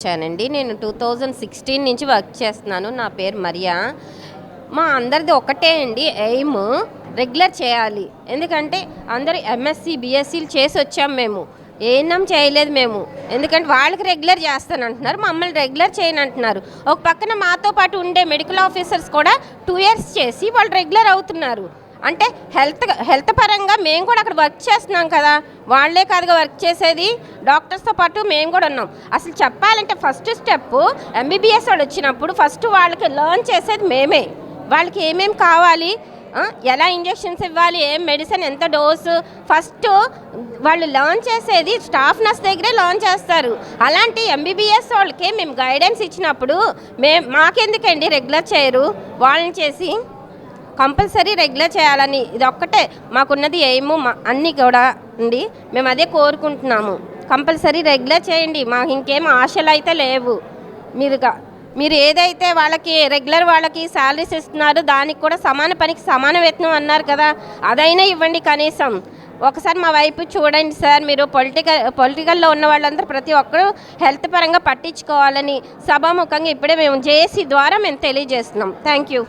వచ్చానండి. నేను 2016 నుంచి వర్క్ చేస్తున్నాను. నా పేరు మరియా. మా అందరిది ఒకటే అండి ఎయిమ్, రెగ్యులర్ చేయాలి. ఎందుకంటే అందరూ ఎంఎస్సి, బీఎస్సీలు చేసి వచ్చాం మేము. ఏఎన్ఎం చేయలేదు మేము. ఎందుకంటే వాళ్ళకి రెగ్యులర్ చేస్తానంటున్నారు, మమ్మల్ని రెగ్యులర్ చేయనంటున్నారు. ఒక పక్కన మాతో పాటు ఉండే మెడికల్ ఆఫీసర్స్ కూడా 2 ఇయర్స్ చేసి వాళ్ళు రెగ్యులర్ అవుతున్నారు. అంటే హెల్త్ పరంగా మేము కూడా అక్కడ వర్క్ చేస్తున్నాం కదా, వాళ్ళే కాదుగా వర్క్ చేసేది, డాక్టర్స్తో పాటు మేము కూడా ఉన్నాం. అసలు చెప్పాలంటే ఫస్ట్ స్టెప్ ఎంబీబీఎస్ వాళ్ళు వచ్చినప్పుడు ఫస్ట్ వాళ్ళకి లర్న్ చేసేది మేమే. వాళ్ళకి ఏమేమి కావాలి, ఎలా ఇంజెక్షన్స్ ఇవ్వాలి, ఏం మెడిసిన్, ఎంత డోసు, ఫస్ట్ వాళ్ళు లర్న్ చేసేది స్టాఫ్ నర్స్ దగ్గరే లర్న్ చేస్తారు. అలాంటి ఎంబీబీఎస్ వాళ్ళకి మేము గైడెన్స్ ఇచ్చినప్పుడు మాకెందుకండి రెగ్యులర్ చేయరు? వాళ్ళని చేసి కంపల్సరీ రెగ్యులర్ చేయాలని ఇది ఒక్కటే మాకున్నది ఎయిమ్. అన్నీ కూడా అండి మేము అదే కోరుకుంటున్నాము. కంపల్సరీ రెగ్యులర్ చేయండి. మాకు ఇంకేం ఆశలు అయితే లేవు. మీరు ఏదైతే వాళ్ళకి రెగ్యులర్ వాళ్ళకి శాలరీస్ ఇస్తున్నారు, దానికి కూడా సమాన పనికి సమాన వేతనం అన్నారు కదా, అదైనా ఇవ్వండి కనీసం. ఒకసారి మా వైపు చూడండి సార్. మీరు పొలిటికల్లో ఉన్న వాళ్ళందరూ ప్రతి ఒక్కరూ హెల్త్ పరంగా పట్టించుకోవాలని సభాముఖంగా ఇప్పుడే మేము జేఏసీ ద్వారా మేము తెలియజేస్తున్నాం. Thank you.